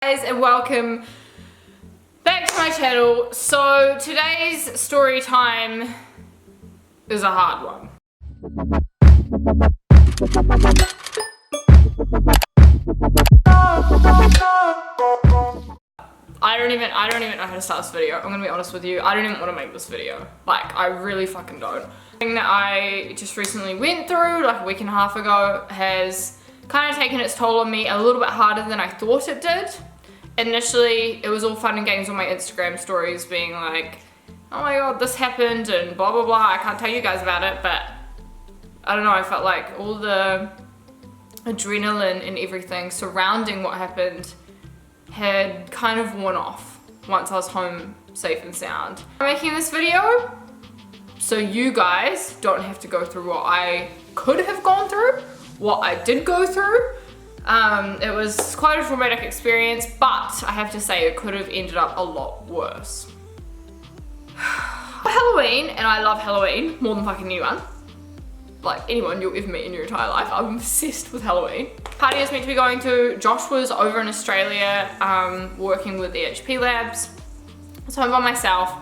Guys, and welcome back to my channel. So today's story time is a hard one. I don't even know how to start this video. I'm gonna be honest with you. I don't even want to make this video. Like, I really fucking don't. The thing that I just recently went through, like a week and a half ago, has kind of taken its toll on me a little bit harder than I thought it did. Initially, it was all fun and games on my Instagram stories being like, oh my god, this happened and blah blah blah. I can't tell you guys about it, but I don't know, I felt like all the adrenaline and everything surrounding what happened had kind of worn off once I was home safe and sound. I'm making this video so you guys don't have to go through what I could have gone through, what I did go through. It was quite a traumatic experience, but I have to say it could have ended up a lot worse. Halloween, and I love Halloween more than fucking anyone. Like anyone you'll ever meet in your entire life. I'm obsessed with Halloween. Party I was meant to be going to, Josh was over in Australia working with EHP labs. So I'm by myself.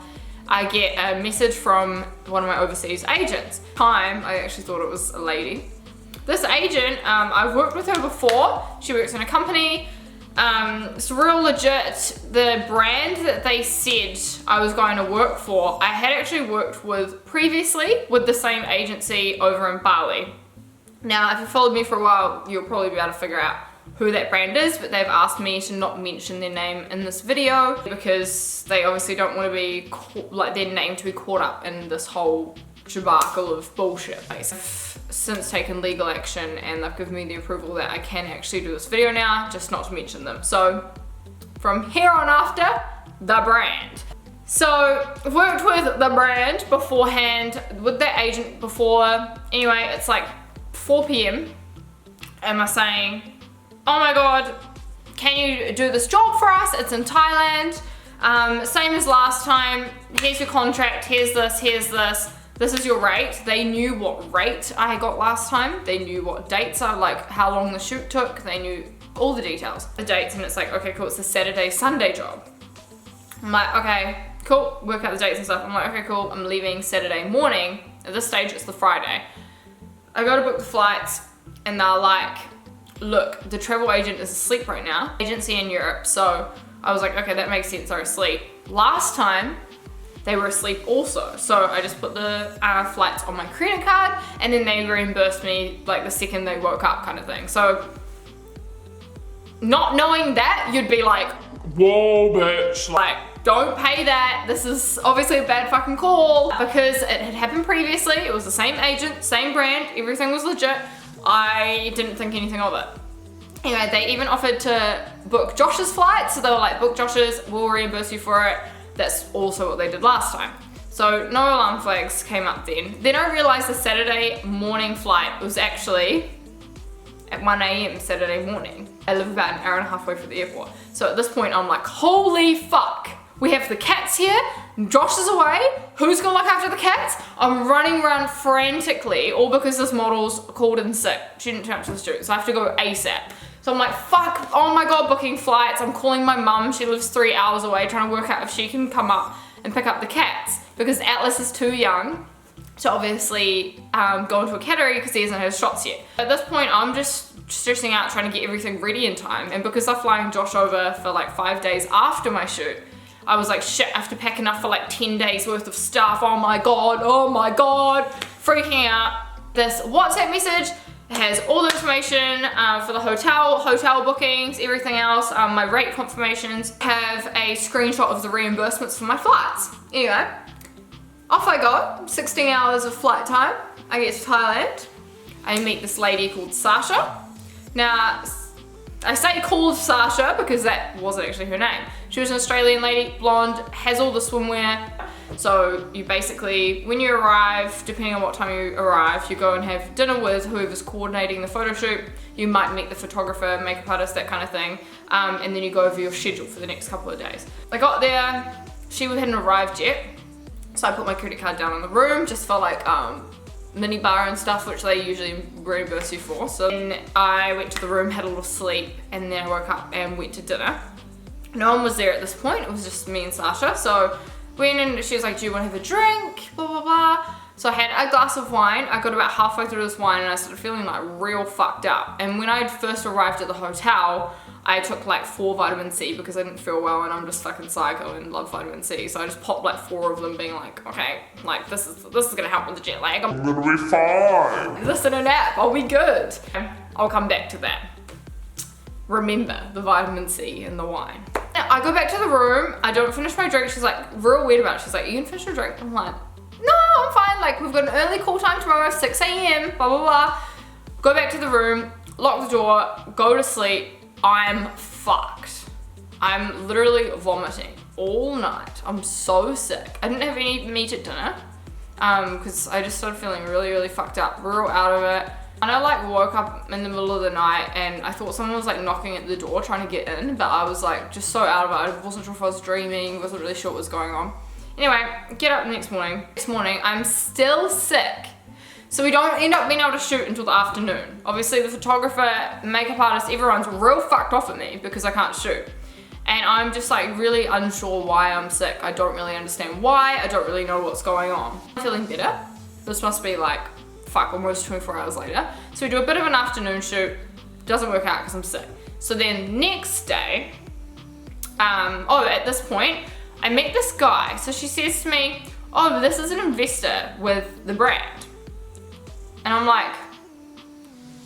I get a message from one of my overseas agents. I actually thought it was a lady. This agent, I've worked with her before. She works in a company. It's real legit. The brand that they said I was going to work for, I had actually worked with previously with the same agency over in Bali. Now, if you followed me for a while, you'll probably be able to figure out who that brand is, but they've asked me to not mention their name in this video because they obviously don't want to be, like, their name to be caught up in this whole debacle of bullshit, basically. I've since taken legal action and they've given me the approval that I can actually do this video now, just not to mention them. So from here on after, the brand. So I've worked with the brand beforehand, with that agent before. Anyway, it's like 4 p.m. Am I saying, oh my god, can you do this job for us? It's in Thailand. Same as last time. Here's your contract, here's this, here's this. This is your rate. They knew what rate I got last time. They knew what dates are, like how long the shoot took. They knew all the details. The dates, and it's like, okay, cool, it's a Saturday, Sunday job. I'm like, okay, cool, work out the dates and stuff. I'm like, okay, cool, I'm leaving Saturday morning. At this stage, it's the Friday. I go to book the flights, and they're like, look, the travel agent is asleep right now. Agency in Europe, so I was like, okay, that makes sense, they're asleep. Last time, they were asleep also. So I just put the flights on my credit card and then they reimbursed me like the second they woke up kind of thing. So not knowing that, you'd be like, whoa bitch, like don't pay that. This is obviously a bad fucking call because it had happened previously. It was the same agent, same brand, everything was legit. I didn't think anything of it. Anyway, they even offered to book Josh's flight. So they were like, book Josh's, we'll reimburse you for it. That's also what they did last time. So no alarm flags came up then. Then I realized the Saturday morning flight was actually at 1 a.m. Saturday morning. I live about an hour and a half away from the airport. So at this point I'm like, holy fuck. We have the cats here, Josh is away, who's gonna look after the cats? I'm running around frantically, all because this model's called in sick. She didn't turn up to the shoot, so I have to go ASAP. So I'm like, fuck, oh my god, booking flights. I'm calling my mum, she lives 3 hours away, trying to work out if she can come up and pick up the cats. Because Atlas is too young to obviously go into a cattery because he hasn't had his shots yet. At this point, I'm just stressing out trying to get everything ready in time. And because I'm flying Josh over for like 5 days after my shoot, I was like, shit, I have to pack enough for like 10 days worth of stuff. Oh my god, freaking out. This WhatsApp message has all the information for the hotel bookings, everything else. My rate confirmations have a screenshot of the reimbursements for my flights. Anyway, off I go, 16 hours of flight time. I get to Thailand. I meet this lady called Sasha. Now, I say called Sasha because that wasn't actually her name. She was an Australian lady, blonde, has all the swimwear. So you basically, when you arrive, depending on what time you arrive, you go and have dinner with whoever's coordinating the photo shoot. You might meet the photographer, makeup artist, that kind of thing. And then you go over your schedule for the next couple of days. I got there, she hadn't arrived yet. So I put my credit card down in the room just for like mini bar and stuff, which they usually reimburse you for. So then I went to the room, had a little sleep, and then I woke up and went to dinner. No one was there at this point, it was just me and Sasha. So we went in, she was like, do you want to have a drink, blah, blah, blah. So I had a glass of wine. I got about halfway through this wine and I started feeling like real fucked up. And when I first arrived at the hotel, I took like 4 vitamin C because I didn't feel well and I'm just fucking psycho and love vitamin C. So I just popped like 4 of them being like, okay, like this is gonna help with the jet lag. I'm gonna be fine. This and a nap, I'll be good. I'll come back to that. Remember the vitamin C and the wine. I go back to the room, I don't finish my drink. She's like real weird about it. She's like, you can finish your drink? I'm like, no, I'm fine. Like we've got an early call time tomorrow, 6 a.m, blah, blah, blah. Go back to the room, lock the door, go to sleep. I'm fucked. I'm literally vomiting all night. I'm so sick. I didn't have any meat at dinner because I just started feeling really, really fucked up, real out of it. And I like woke up in the middle of the night and I thought someone was like knocking at the door trying to get in, but I was like just so out of it. I wasn't sure if I was dreaming, wasn't really sure what was going on. Anyway, get up the next morning. Next morning, I'm still sick. So we don't end up being able to shoot until the afternoon. Obviously the photographer, makeup artist, everyone's real fucked off at me because I can't shoot. And I'm just like really unsure why I'm sick. I don't really understand why. I don't really know what's going on. I'm feeling better. This must be like, fuck, almost 24 hours later. So we do a bit of an afternoon shoot. Doesn't work out because I'm sick. So then next day, at this point, I met this guy. So she says to me, oh, this is an investor with the brand. And I'm like,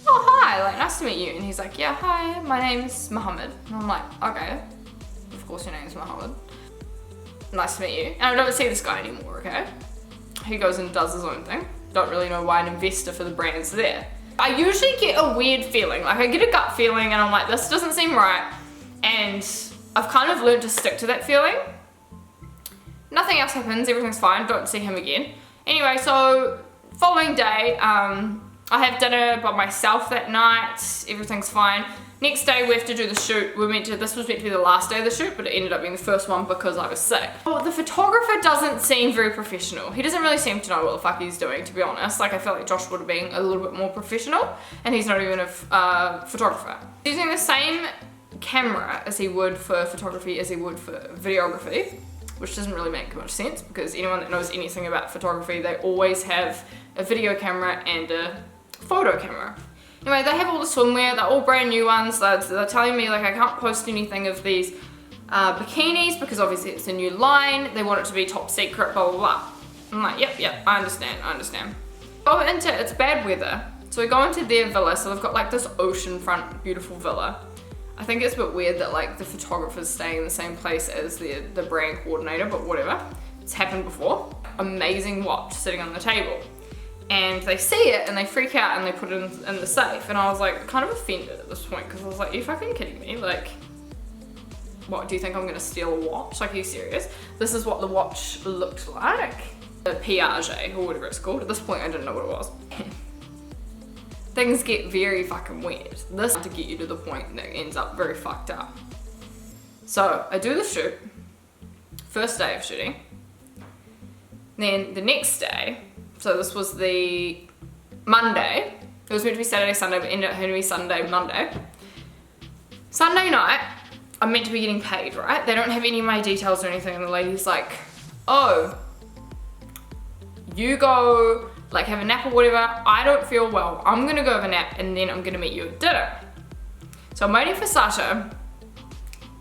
oh, hi, like, nice to meet you. And he's like, yeah, hi, my name's Mohammed. And I'm like, okay, of course your name's Mohammed. Nice to meet you. And I don't see this guy anymore, okay? He goes and does his own thing. Don't really know why an investor for the brand's there. I usually get a weird feeling, like I get a gut feeling and I'm like, this doesn't seem right. And I've kind of learned to stick to that feeling. Nothing else happens, everything's fine, don't see him again. Anyway, so following day, I have dinner by myself that night, everything's fine. Next day we have to do the shoot. This was meant to be the last day of the shoot, but it ended up being the first one because I was sick. Well, the photographer doesn't seem very professional. He doesn't really seem to know what the fuck he's doing, to be honest. Like I felt like Josh would have been a little bit more professional, and he's not even a photographer. He's using the same camera as he would for photography as he would for videography, which doesn't really make much sense because anyone that knows anything about photography, they always have a video camera and a photo camera. Anyway, they have all the swimwear, they're all brand new ones. They're telling me like I can't post anything of these bikinis because obviously it's a new line. They want it to be top secret, blah, blah, blah. I'm like, yep, I understand. It's bad weather. So we go into their villa. So they've got like this oceanfront, beautiful villa. I think it's a bit weird that like the photographer's staying in the same place as the brand coordinator, but whatever. It's happened before. Amazing watch sitting on the table. And they see it and they freak out and they put it in the safe. And I was like kind of offended at this point because I was like, are you fucking kidding me? Like, what, do you think I'm gonna steal a watch? Like, are you serious? This is what the watch looked like. The Piaget or whatever it's called. At this point I didn't know what it was. Things get very fucking weird. This to get you to the point that ends up very fucked up. So I do the shoot. First day of shooting. Then the next day, so this was the Monday. It was meant to be Saturday, Sunday, but ended up having to be Sunday, Monday. Sunday night, I'm meant to be getting paid, right? They don't have any of my details or anything, and the lady's like, oh, you go like have a nap or whatever. I don't feel well. I'm gonna go have a nap and then I'm gonna meet you at dinner. So I'm waiting for Sasha.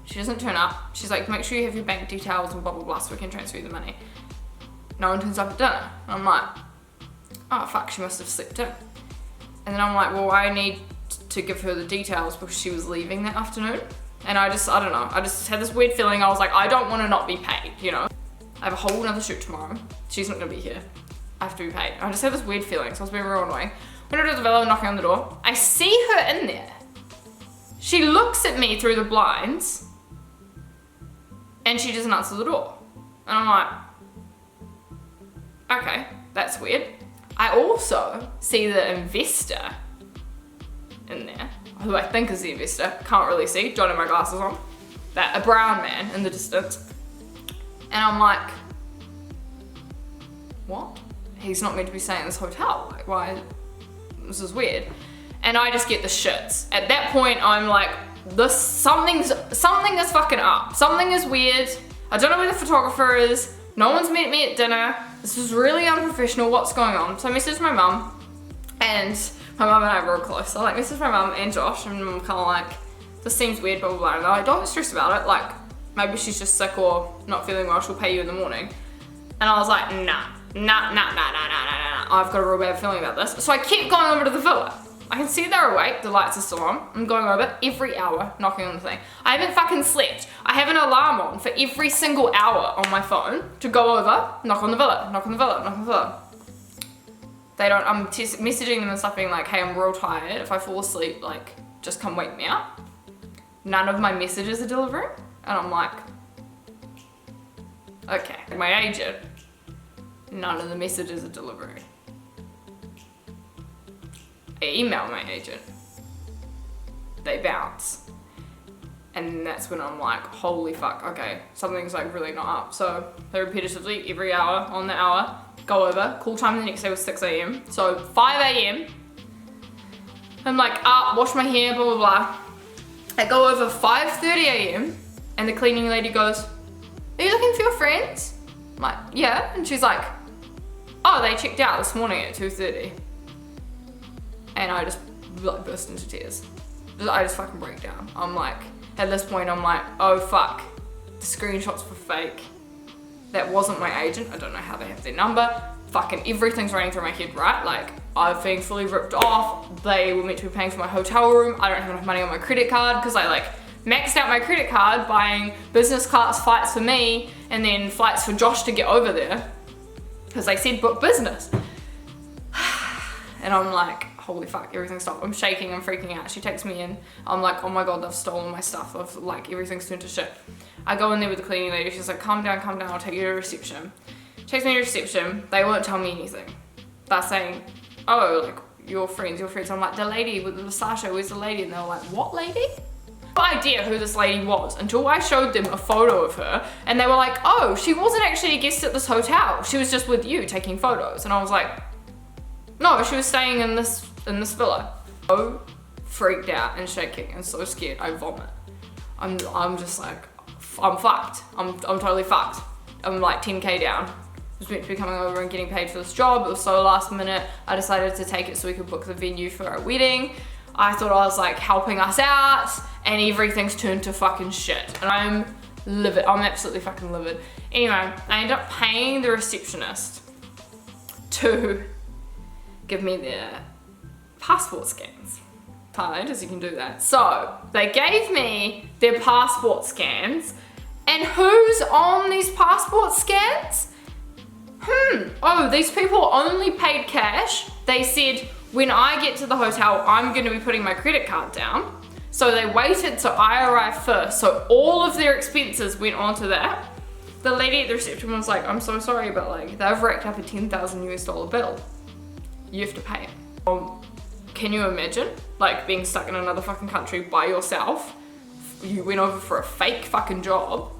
She doesn't turn up. She's like, make sure you have your bank details and blah, blah, blah, so we can transfer you the money. No one turns up at dinner. And I'm like, oh fuck, she must have slipped in. And then I'm like, well, I need to give her the details because she was leaving that afternoon. And I don't know, I just had this weird feeling. I was like, I don't want to not be paid, you know? I have a whole nother shoot tomorrow. She's not gonna be here. I have to be paid. I just had this weird feeling, so I was being real annoying. Went over to the villa, knocking on the door. I see her in there. She looks at me through the blinds and she doesn't answer the door. And I'm like, okay, that's weird. I also see the investor in there, who I think is the investor. Can't really see, don't have my glasses on. A brown man in the distance. And I'm like, what? He's not meant to be staying in this hotel. Like, why? This is weird. And I just get the shits. At that point, I'm like something is fucking up. Something is weird. I don't know where the photographer is. No one's met me at dinner. This is really unprofessional. What's going on? So I messaged my mum, and my mum and I are real close. So I like messaged my mum and Josh, and I'm kind of like, this seems weird, blah, blah, blah. And they're like, don't stress about it. Like, maybe she's just sick or not feeling well. She'll pay you in the morning. And I was like, nah. I've got a real bad feeling about this. So I keep going over to the villa. I can see they're awake, the lights are still on. I'm going over every hour, knocking on the thing. I haven't fucking slept. I have an alarm on for every single hour on my phone to go over, knock on the villa, knock on the villa, knock on the villa. They don't, I'm messaging them and stuff being like, hey, I'm real tired. If I fall asleep, like, just come wake me up. None of my messages are delivering. And I'm like, okay. My agent, none of the messages are delivering. I email my agent, they bounce. And that's when I'm like, holy fuck, okay, something's like really not up. So they repetitively, every hour, on the hour, go over. Call time the next day was 6 a.m. So 5 a.m, I'm like, wash my hair, blah, blah, blah. I go over 5:30 a.m, and the cleaning lady goes, are you looking for your friends? I'm like, yeah. And she's like, oh, they checked out this morning at 2:30. And I just like burst into tears. I just fucking break down. I'm like, at this point I'm like, oh fuck, the screenshots were fake. That wasn't my agent. I don't know how they have their number. Fucking everything's running through my head, right? Like, I've been fully ripped off. They were meant to be paying for my hotel room. I don't have enough money on my credit card because I like maxed out my credit card buying business class flights for me and then flights for Josh to get over there because they said book business. And I'm like, holy fuck, everything stopped. I'm shaking, I'm freaking out. She takes me in. I'm like, oh my God, they've stolen my stuff. Like, everything's turned to shit. I go in there with the cleaning lady. She's like, calm down, I'll take you to reception. Takes me to reception. They won't tell me anything. They're saying, oh, like, your friends. I'm like, the lady with the moustache, where's the lady? And they were like, what lady? No idea who this lady was until I showed them a photo of her and they were like, oh, she wasn't actually a guest at this hotel. She was just with you taking photos. And I was like, no, she was staying in this villa. So freaked out and shaking and so scared I vomit. I'm just like, I'm fucked. I'm totally fucked. I'm like 10K down. I was meant to be coming over and getting paid for this job. It was so last minute. I decided to take it so we could book the venue for our wedding. I thought I was like helping us out and everything's turned to fucking shit. And I'm livid. I'm absolutely fucking livid. Anyway, I ended up paying the receptionist to give me their passport scans. Thailand, as you can do that. So they gave me their passport scans, and who's on these passport scans? Oh, these people only paid cash. They said, when I get to the hotel, I'm gonna be putting my credit card down. So they waited till I arrived first. So all of their expenses went onto that. The lady at the reception was like, I'm so sorry, but like, they've racked up a $10,000 bill. You have to pay it. Can you imagine like being stuck in another fucking country by yourself? You went over for a fake fucking job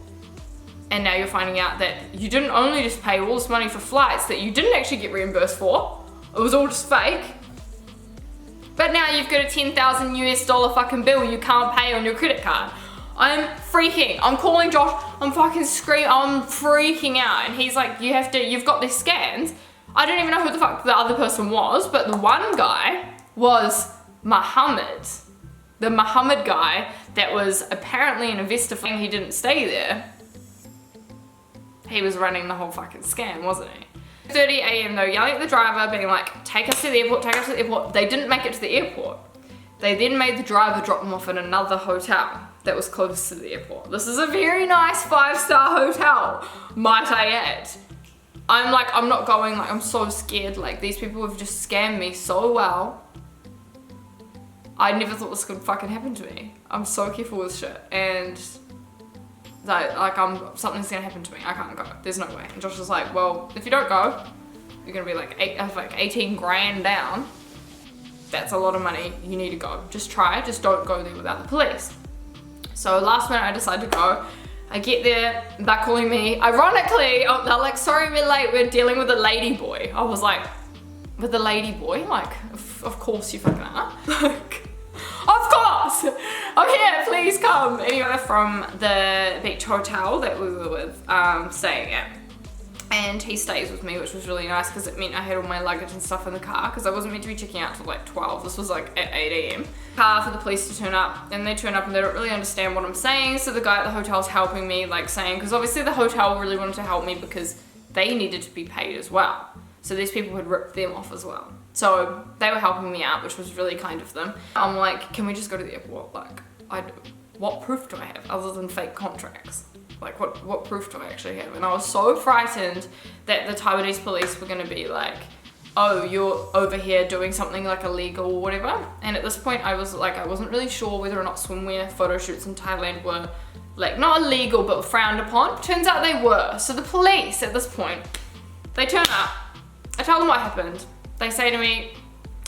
and now you're finding out that you didn't only just pay all this money for flights that you didn't actually get reimbursed for. It was all just fake. But now you've got a $10,000 fucking bill you can't pay on your credit card. I'm freaking, I'm calling Josh, I'm fucking screaming, I'm freaking out. And he's like, you've got these scans. I don't even know who the fuck the other person was, but the one guy was Muhammad. The Muhammad guy that was apparently an investor. He didn't stay there. He was running the whole fucking scam, wasn't he? 30 a.m. though, yelling at the driver, being like, take us to the airport, take us to the airport. They didn't make it to the airport. They then made the driver drop them off at another hotel that was close to the airport. This is a very nice 5-star hotel, might I add. I'm like, I'm not going, like, I'm so scared. Like, these people have just scammed me so well. I never thought this could fucking happen to me. I'm so careful with shit. And like, something's gonna happen to me. I can't go. There's no way. And Josh was like, well, if you don't go, you're gonna be like 18 grand down. That's a lot of money. You need to go. Just try. Just don't go there without the police. So last minute, I decided to go. I get there, they're calling me, ironically, they're like, sorry we're late, we're dealing with a lady boy. I was like, with a lady boy? Like, of course you fucking are. Like, of course, I'm here, please come. Anyway, from the beach hotel that we were with, staying at. And he stays with me, which was really nice because it meant I had all my luggage and stuff in the car because I wasn't meant to be checking out till like 12. This was like at 8 AM. Car for the police to turn up, and they turn up and they don't really understand what I'm saying. So the guy at the hotel's helping me, like saying, because obviously the hotel really wanted to help me because they needed to be paid as well. So these people had ripped them off as well. So they were helping me out, which was really kind of them. I'm like, can we just go to the airport? Like, what proof do I have other than fake contracts? Like, what proof do I actually have? And I was so frightened that the Taiwanese police were gonna be like, oh, you're over here doing something like illegal or whatever. And at this point I was like, I wasn't really sure whether or not swimwear photo shoots in Thailand were like, not illegal, but frowned upon. Turns out they were. So the police at this point, they turn up, I tell them what happened. They say to me,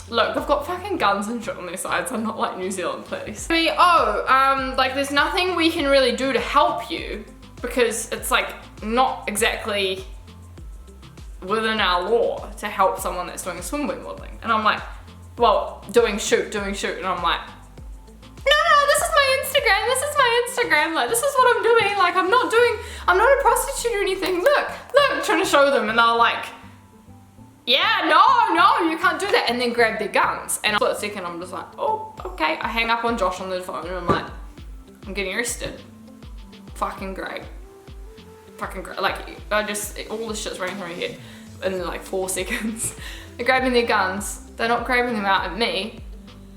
look, they've got fucking guns and shit on their sides. I'm not like New Zealand police. Like there's nothing we can really do to help you because it's like not exactly within our law to help someone that's doing swimwear modeling. And I'm like, well, doing shoot. And I'm like, no, this is my Instagram. Like, this is what I'm doing. Like, I'm not a prostitute or anything. Look, trying to show them. And they're like, yeah, no, you can't do that. And then grab their guns. And for a second, I'm just like, oh, okay. I hang up on Josh on the phone and I'm like, I'm getting arrested. Fucking great. Like, all this shit's running through my head in like 4 seconds. They're grabbing their guns. They're not grabbing them out at me.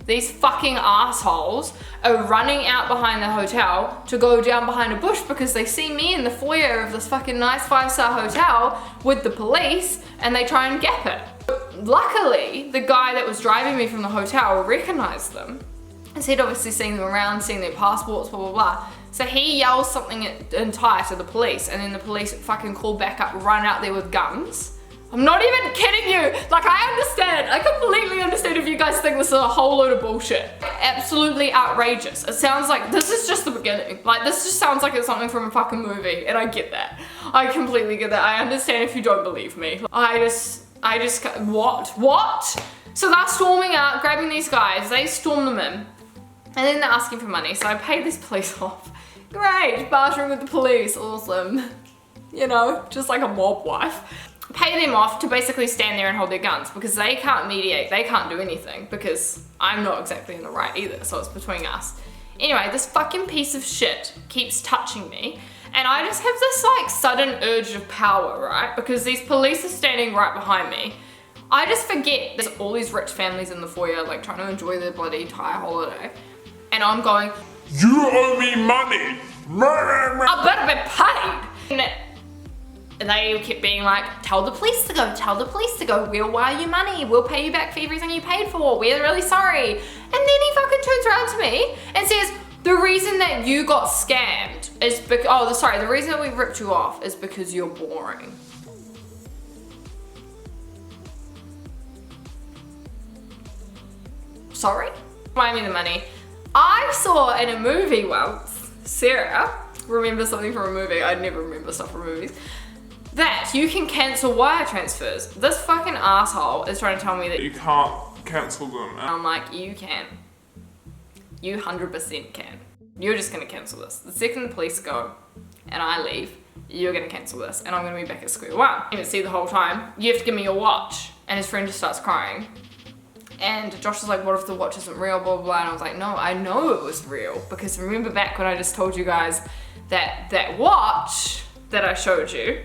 These fucking assholes are running out behind the hotel to go down behind a bush because they see me in the foyer of this fucking nice 5-star hotel with the police and they try and gap it. Luckily, the guy that was driving me from the hotel recognized them. And so he'd obviously seen them around, seen their passports, blah, blah, blah. So he yells something in Thai to the police and then the police fucking call back up, run out there with guns. I'm not even kidding you. Like, I understand. I completely understand if you guys think this is a whole load of bullshit. Absolutely outrageous. It sounds like this is just the beginning. Like, this just sounds like it's something from a fucking movie, and I get that. I completely get that. I understand if you don't believe me. I just, what? So they're storming out, grabbing these guys. They storm them in, and then they're asking for money. So I pay this police off. Great, bartering with the police, awesome. You know, just like a mob wife. Pay them off to basically stand there and hold their guns because they can't mediate, they can't do anything because I'm not exactly in the right either, so it's between us. Anyway, this fucking piece of shit keeps touching me and I just have this like sudden urge of power, right? Because these police are standing right behind me. I just forget there's all these rich families in the foyer like trying to enjoy their bloody Thai holiday and I'm going, you owe me money! I better be paid! And they kept being like, tell the police to go, we'll wire you money, we'll pay you back for everything you paid for, we're really sorry. And then he fucking turns around to me and says, the reason that you got scammed is because, the reason that we ripped you off is because you're boring. Sorry? Buy me the money. I saw in a movie once, Sarah, remember something from a movie, I never remember stuff from movies, that you can cancel wire transfers. This fucking asshole is trying to tell me that you can't cancel them. And I'm like, you can. You 100% can. You're just gonna cancel this. The second the police go and I leave, you're gonna cancel this and I'm gonna be back at square one. You can see the whole time, you have to give me your watch. And his friend just starts crying. And Josh was like, what if the watch isn't real, blah, blah, blah. And I was like, no, I know it was real. Because remember back when I just told you guys that that watch that I showed you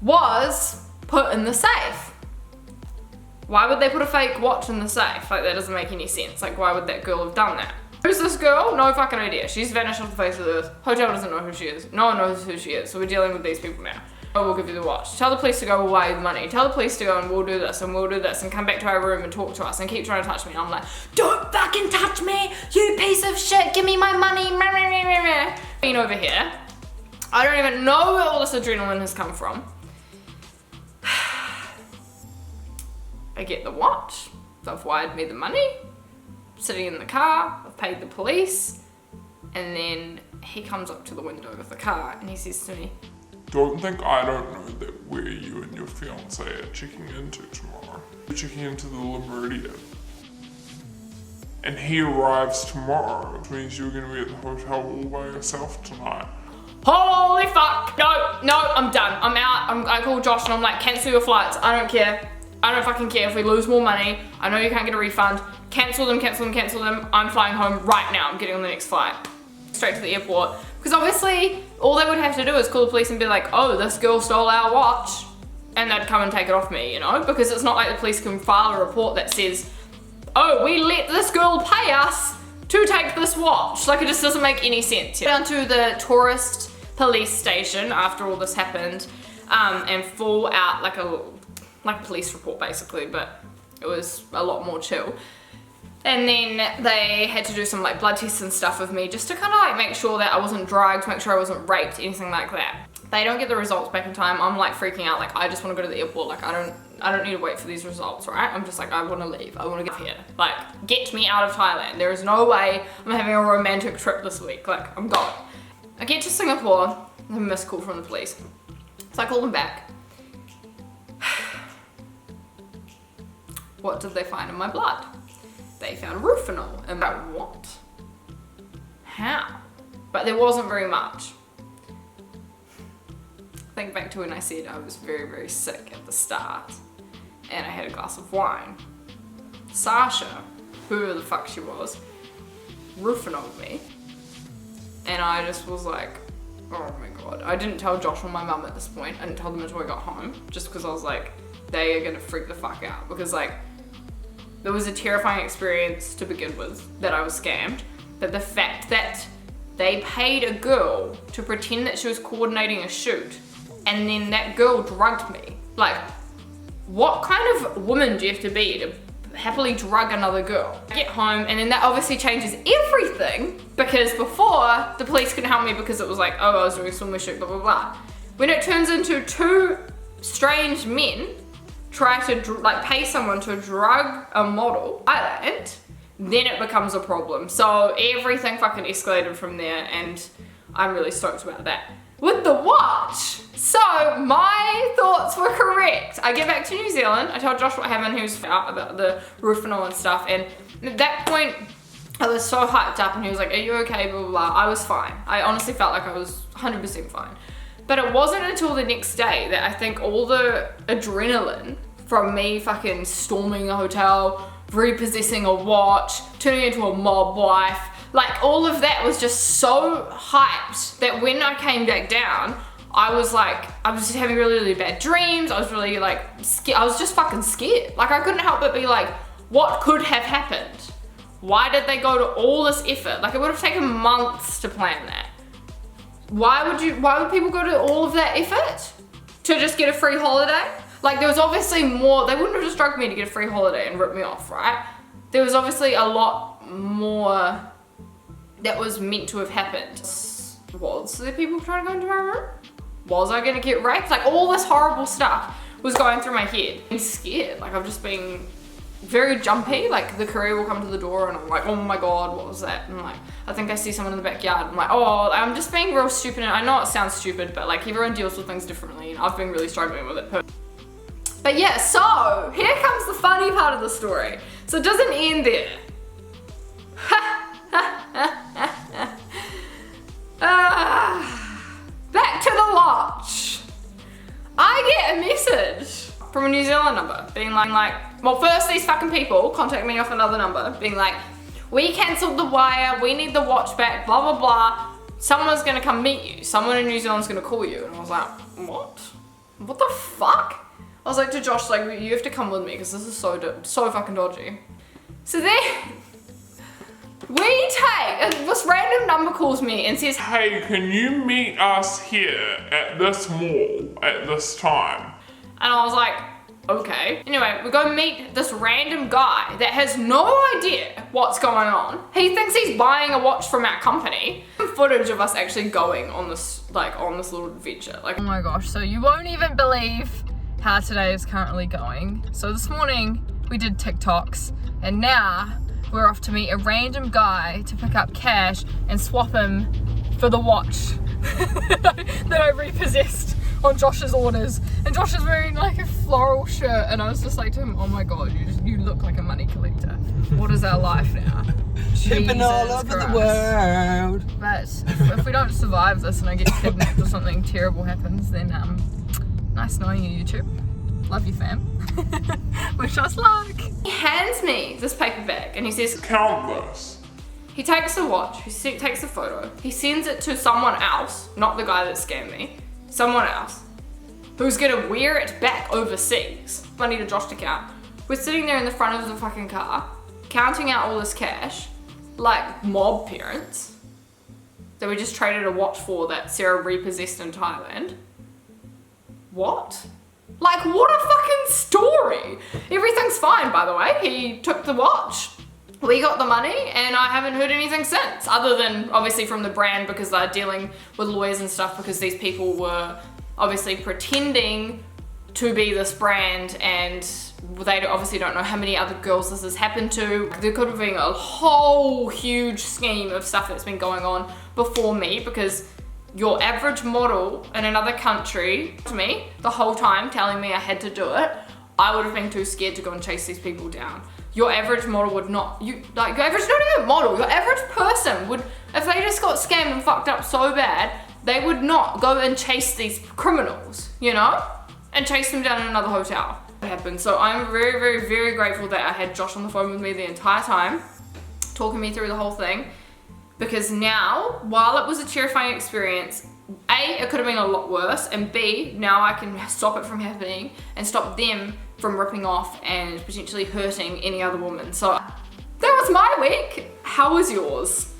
was put in the safe. Why would they put a fake watch in the safe? Like, that doesn't make any sense. Like, why would that girl have done that? Who's this girl? No fucking idea. She's vanished off the face of the earth. Hotel doesn't know who she is. No one knows who she is. So we're dealing with these people now. Oh, we'll give you the watch. Tell the police to go, we'll wire you the money. Tell the police to go and we'll do this and we'll do this and come back to our room and talk to us and keep trying to touch me. And I'm like, don't fucking touch me, you piece of shit. Give me my money. Being over here. I don't even know where all this adrenaline has come from. I get the watch, they've wired me the money, sitting in the car, I've paid the police, and then he comes up to the window of the car and he says to me, don't think I don't know that where you and your fiance are checking into tomorrow. We're checking into the Le Meridian. and he arrives tomorrow, which means you're going to be at the hotel all by yourself tonight. Holy fuck. No, I'm done. I'm out. I call Josh and I'm like, cancel your flights. I don't care. I don't fucking care if we lose more money. I know you can't get a refund. Cancel them. I'm flying home right now. I'm getting on the next flight. Straight to the airport. Because obviously, all they would have to do is call the police and be like, oh, this girl stole our watch. And they'd come and take it off me, you know? Because it's not like the police can file a report that says, oh, we let this girl pay us to take this watch. Like, it just doesn't make any sense. Down to the tourist police station after all this happened, and full out like a police report basically, but it was a lot more chill. And then they had to do some like blood tests and stuff with me just to kind of like make sure that I wasn't drugged, make sure I wasn't raped, anything like that. They don't get the results back in time. I'm like freaking out, like I just want to go to the airport, like I don't need to wait for these results, right? I'm just like, I want to leave, I want to get here. Like, get me out of Thailand. There is no way I'm having a romantic trip this week, like I'm gone. I get to Singapore, I have a missed call from the police. So I call them back. What did they find in my blood? They found rufinol. And I'm like, what? How? But there wasn't very much. Think back to when I said I was very, very sick at the start and I had a glass of wine. Sasha, whoever the fuck she was, rufinoled me. And I just was like, oh my god. I didn't tell Josh or my mum at this point. I didn't tell them until I got home, just because I was like, they are gonna freak the fuck out. Because like, it was a terrifying experience to begin with, that I was scammed. But the fact that they paid a girl to pretend that she was coordinating a shoot, and then that girl drugged me. Like, what kind of woman do you have to be to happily drug another girl? I get home and then that obviously changes everything, because before the police couldn't help me because it was like, oh, I was doing a swimwear shoot, blah, blah, blah. When it turns into two strange men try to like pay someone to drug a model Thailand, then it becomes a problem. So everything fucking escalated from there, and I'm really stoked about that. With the watch, so my thoughts were correct. I get back to New Zealand, I told Josh what happened, he was out about the rufinol and stuff, and at that point I was so hyped up and he was like, are you okay, blah, blah, blah. I was fine. I honestly felt like I was 100% fine. But it wasn't until the next day that I think all the adrenaline from me fucking storming a hotel, repossessing a watch, turning into a mob wife, like all of that was just so hyped that when I came back down, I was just having really, really bad dreams. I was really like, I was just fucking scared. Like I couldn't help but be like, what could have happened? Why did they go to all this effort? Like it would have taken months to plan that. Why would people go to all of that effort? To just get a free holiday? Like there was obviously more, they wouldn't have just drugged me to get a free holiday and rip me off, right? There was obviously a lot more that was meant to have happened. Was there people trying to go into my room? Was I gonna get raped? Like all this horrible stuff was going through my head. I'm scared, like I've just been very jumpy. Like the courier will come to the door and I'm like, oh my god, what was that? And like, I think I see someone in the backyard. I'm like, oh, I'm just being real stupid. And I know it sounds stupid, but like everyone deals with things differently and I've been really struggling with it. But yeah, so here comes the funny part of the story. So it doesn't end there. Back to the watch. I get a message from a New Zealand number being like, well, first these fucking people contact me off another number being like, we cancelled the wire, we need the watch back, blah, blah, blah. Someone's gonna come meet you. Someone in New Zealand's gonna call you. And I was like, what? What the fuck? I was like to Josh, like, you have to come with me because this is so fucking dodgy. So then, this random number calls me and says, hey, can you meet us here at this mall at this time? And I was like, okay. Anyway, we go meet this random guy that has no idea what's going on. He thinks he's buying a watch from our company. Footage of us actually going on this, on this little adventure. Like, oh my gosh, so you won't even believe how today is currently going. So this morning we did TikToks and now we're off to meet a random guy to pick up cash and swap him for the watch that I repossessed on Josh's orders And Josh is wearing like a floral shirt, and I was just like to him, oh my god, you look like a money collector. What is our life now? Shipping all over the world. But if we don't survive this and I get kidnapped or something terrible happens, then nice knowing you, YouTube. Love you, fam. Wish us luck. He hands me this paper bag and he says, count this. He takes the watch, he takes a photo, he sends it to someone else, not the guy that scammed me, someone else, who's gonna wear it back overseas. I need a Josh to count. We're sitting there in the front of the fucking car, counting out all this cash, like mob parents, that we just traded a watch for that Sarah repossessed in Thailand. What? Like, what a fucking story! Everything's fine, by the way. He took the watch. We got the money, and I haven't heard anything since, other than obviously from the brand because they're dealing with lawyers and stuff because these people were obviously pretending to be this brand and they obviously don't know how many other girls this has happened to. There could have been a whole huge scheme of stuff that's been going on before me because your average model in another country to me the whole time telling me I had to do it, I would have been too scared to go and chase these people down. Your average model would not, your average, not even model, your average person would, if they just got scammed and fucked up so bad, they would not go and chase these criminals, you know? And chase them down in another hotel. It happened. So I'm very, very, very grateful that I had Josh on the phone with me the entire time, talking me through the whole thing. Because now, while it was a terrifying experience, A, it could have been a lot worse, and B, now I can stop it from happening and stop them from ripping off and potentially hurting any other woman. So that was my week. How was yours?